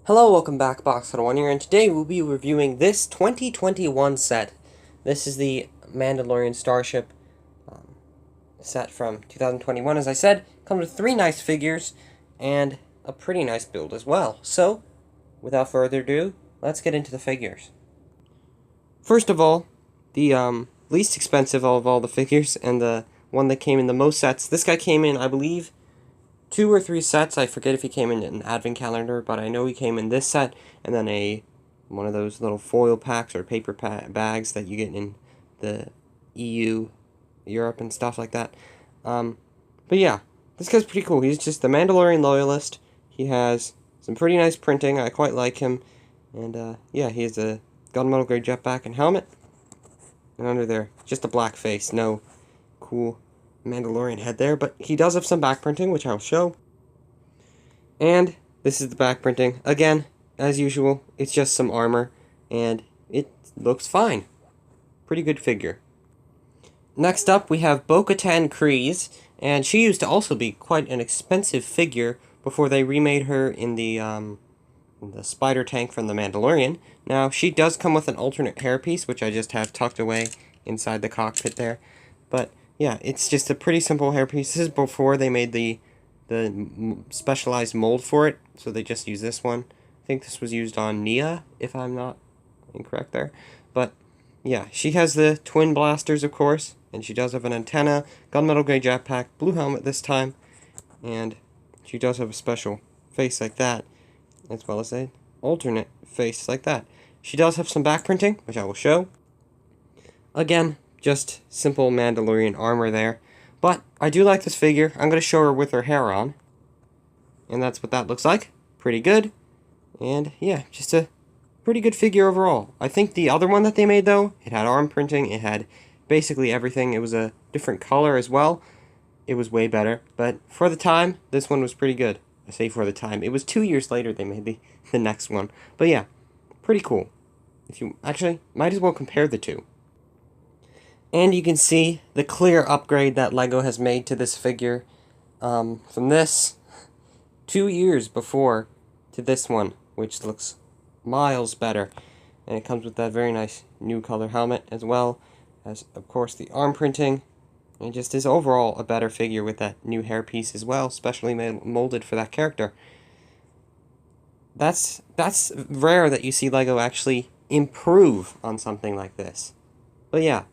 Hello, welcome back, Box1 here, and today we'll be reviewing this 2021 set. This is the Mandolorian Starship set from 2021, as I said. Comes with 3 nice figures, and a pretty nice build as well. So, without further ado, let's get into the figures. First of all, the least expensive of all the figures, and the one that came in the most sets. This guy came in, I believe, 2 or 3 sets. I forget if he came in an advent calendar, but I know he came in this set, and then one of those little foil packs or paper bags that you get in the EU, Europe, and stuff like that. But yeah, this guy's pretty cool. He's just the Mandalorian loyalist. He has some pretty nice printing. I quite like him. And yeah, he has a gunmetal gray jetpack and helmet. And under there, just a black face. No cool Mandalorian head there, but he does have some back printing, which I'll show. And this is the back printing. Again, as usual, it's just some armor, and it looks fine. Pretty good figure. Next up, we have Bo-Katan Kryze, and she used to also be quite an expensive figure before they remade her in the spider tank from The Mandalorian. Now, she does come with an alternate hairpiece, which I just have tucked away inside the cockpit there, but yeah, it's just a pretty simple hairpiece. This is before they made the specialized mold for it, so they just use this one. I think this was used on Nia, if I'm not incorrect there. But yeah, she has the twin blasters, of course, and she does have an antenna, gunmetal gray jetpack, blue helmet this time, and she does have a special face like that, as well as an alternate face like that. She does have some back printing, which I will show. Again, just simple Mandalorian armor there. But I do like this figure. I'm going to show her with her hair on. And that's what that looks like. Pretty good. And yeah, just a pretty good figure overall. I think the other one that they made, though, it had arm printing. It had basically everything. It was a different color as well. It was way better. But for the time, this one was pretty good. I say for the time. It was 2 years later they made the next one. But yeah, pretty cool. If you actually might as well compare the two. And you can see the clear upgrade that LEGO has made to this figure from this 2 years before to this one, which looks miles better. And it comes with that very nice new color helmet, as well as, of course, the arm printing. And just is overall a better figure with that new hairpiece as well, specially molded for that character. That's rare that you see LEGO actually improve on something like this. But yeah,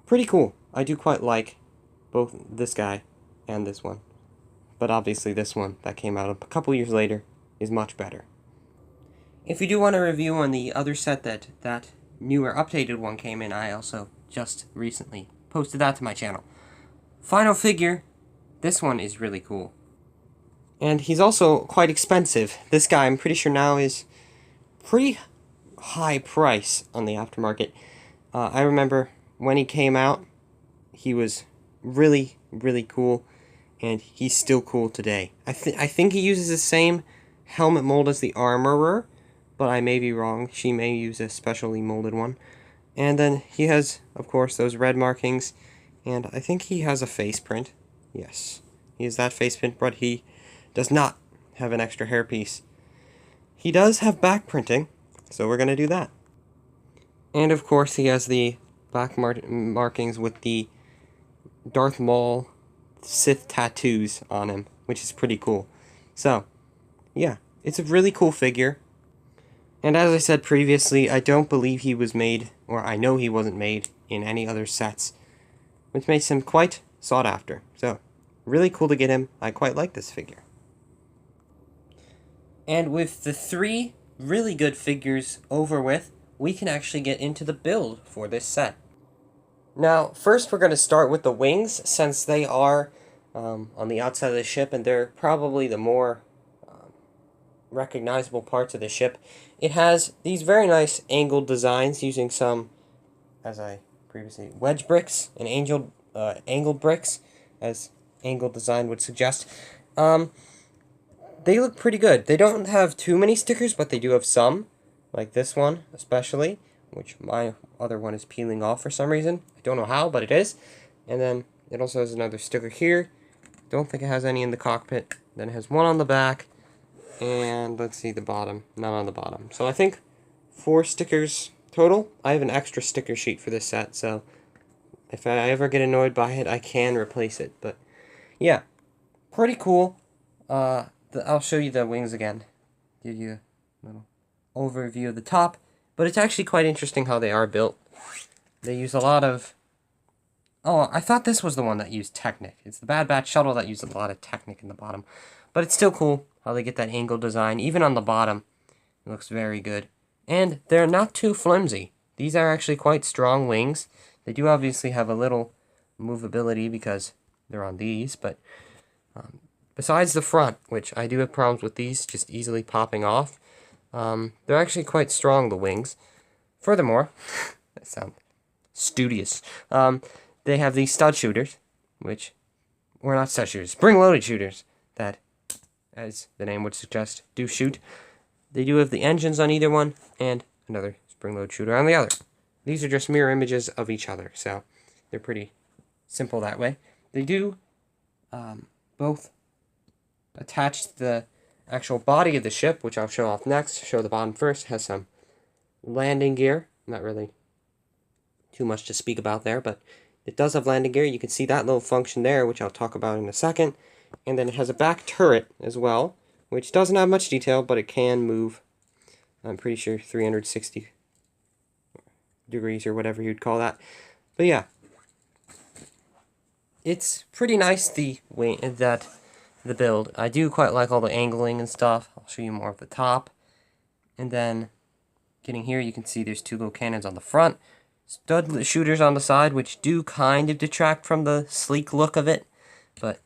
pretty cool. I do quite like both this guy and this one. But obviously this one that came out a couple years later is much better. If you do want a review on the other set that newer updated one came in, I also just recently posted that to my channel. Final figure, this one is really cool. And he's also quite expensive. This guy, I'm pretty sure now, is pretty high price on the aftermarket. I remember when he came out, he was really, really cool, and he's still cool today. I think he uses the same helmet mold as the Armorer, but I may be wrong. She may use a specially molded one. And then he has, of course, those red markings, and I think he has a face print. Yes, he has that face print, but he does not have an extra hairpiece. He does have back printing, so we're going to do that. And of course, he has the back markings with the Darth Maul Sith tattoos on him, which is pretty cool. So, yeah, it's a really cool figure. And as I said previously, I don't believe he was made, or I know he wasn't made, in any other sets, which makes him quite sought after. So, really cool to get him. I quite like this figure. And with the 3 really good figures over with, we can actually get into the build for this set. Now, first we're going to start with the wings, since they are on the outside of the ship, and they're probably the more recognizable parts of the ship. It has these very nice angled designs using some, as I previously, wedge bricks and angled bricks, as angled design would suggest. They look pretty good. They don't have too many stickers, but they do have some, like this one especially, which my other one is peeling off for some reason. I don't know how, but it is. And then it also has another sticker here. Don't think it has any in the cockpit. Then it has one on the back, And let's see the bottom. None on the bottom. So I think 4 stickers total. I have an extra sticker sheet for this set, so if I ever get annoyed by it, I can replace it. But yeah, pretty cool. I'll show you the wings again. Give you a little overview of the top. But it's actually quite interesting how they are built. They use a lot of... Oh, I thought this was the one that used Technic. It's the Bad Batch shuttle that used a lot of Technic in the bottom. But it's still cool how they get that angle design. Even on the bottom, it looks very good. And they're not too flimsy. These are actually quite strong wings. They do obviously have a little movability because they're on these, but besides the front, which I do have problems with these just easily popping off, they're actually quite strong, the wings. Furthermore, that sounds studious, they have these stud shooters, which, or not stud shooters, spring-loaded shooters, that, as the name would suggest, do shoot. They do have the engines on either one, and another spring-load shooter on the other. These are just mirror images of each other, so they're pretty simple that way. They do both attach to the actual body of the ship, which I'll show off next. Show the bottom first. Has some landing gear. Not really too much to speak about there, but it does have landing gear. You can see that little function there, which I'll talk about in a second. And then it has a back turret as well, which doesn't have much detail, but it can move, I'm pretty sure, 360 degrees or whatever you'd call that. But yeah, it's pretty nice, the build. I do quite like all the angling and stuff. I'll show you more of the top. And then getting here, you can see there's 2 little cannons on the front. Stud shooters on the side, which do kind of detract from the sleek look of it. But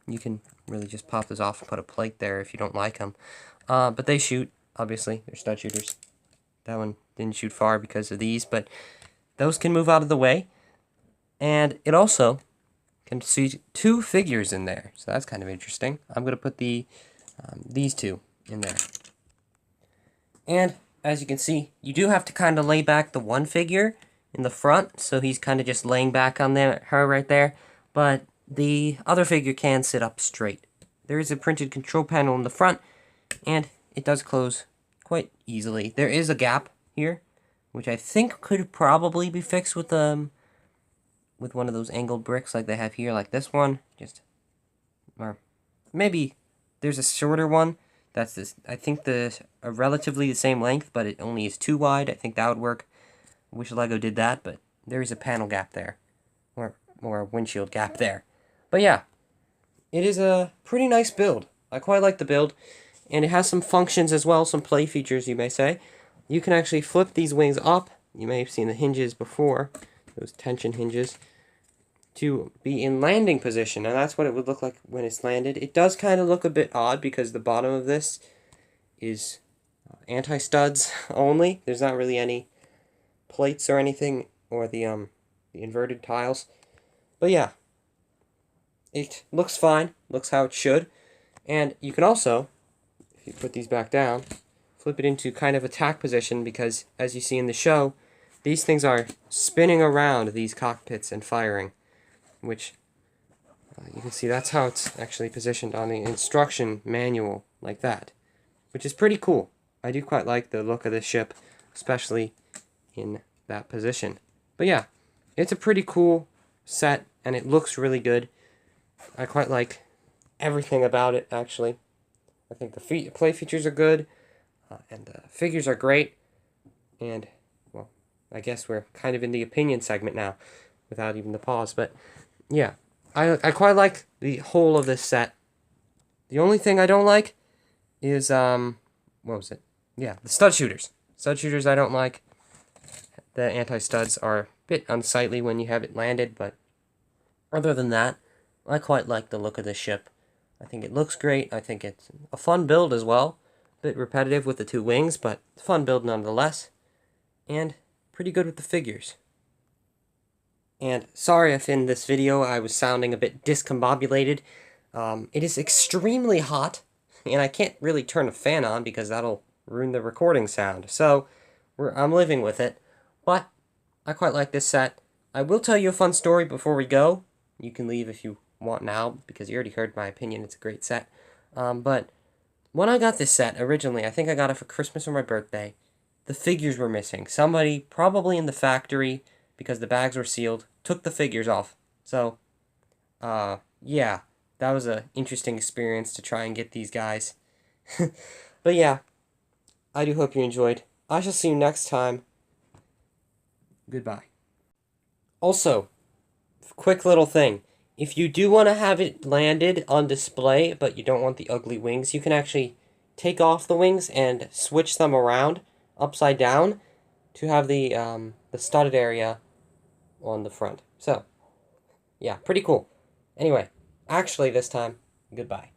you can really just pop those off and put a plate there if you don't like them. But they shoot, obviously. They're stud shooters. That one didn't shoot far because of these, but those can move out of the way. And it also can see 2 figures in there, so that's kind of interesting. I'm going to put these 2 in there. And as you can see, you do have to kind of lay back the one figure in the front, so he's kind of just laying back on her right there, but the other figure can sit up straight. There is a printed control panel in the front, and it does close quite easily. There is a gap here, which I think could probably be fixed with one of those angled bricks like they have here, like this one. Or maybe there's a shorter one that's this. I think relatively the same length, but it only is 2 wide. I think that would work. I wish Lego did that, but there is a panel gap there, or a windshield gap there. But yeah, it is a pretty nice build. I quite like the build, and it has some functions as well, some play features, you may say. You can actually flip these wings up. You may have seen the hinges before, those tension hinges, to be in landing position, and that's what it would look like when it's landed. It does kind of look a bit odd because the bottom of this is anti-studs only. There's not really any plates or anything, or the inverted tiles. But yeah, it looks fine, looks how it should. And you can also, if you put these back down, flip it into kind of attack position, because as you see in the show, these things are spinning around these cockpits and firing, which you can see that's how it's actually positioned on the instruction manual, like that, which is pretty cool. I do quite like the look of this ship, especially in that position. But yeah, it's a pretty cool set, and it looks really good. I quite like everything about it, actually. I think the play features are good, and the figures are great, and, well, I guess we're kind of in the opinion segment now, without even the pause, but yeah, I quite like the whole of this set. The only thing I don't like is, what was it? Yeah, the stud shooters. Stud shooters I don't like. The anti-studs are a bit unsightly when you have it landed, but other than that, I quite like the look of this ship. I think it looks great. I think it's a fun build as well. A bit repetitive with the 2 wings, but fun build nonetheless. And pretty good with the figures. And sorry if in this video I was sounding a bit discombobulated. It is extremely hot, and I can't really turn a fan on because that'll ruin the recording sound. So I'm living with it. But I quite like this set. I will tell you a fun story before we go. You can leave if you want now, because you already heard my opinion. It's a great set. But when I got this set originally, I think I got it for Christmas or my birthday, the figures were missing. Somebody, probably in the factory, because the bags were sealed, took the figures off. So, yeah, that was an interesting experience to try and get these guys. But yeah, I do hope you enjoyed. I shall see you next time. Goodbye. Also, quick little thing. If you do want to have it landed on display, but you don't want the ugly wings, you can actually take off the wings and switch them around upside down to have the studded area on the front. So, yeah, pretty cool. Anyway, actually this time, goodbye.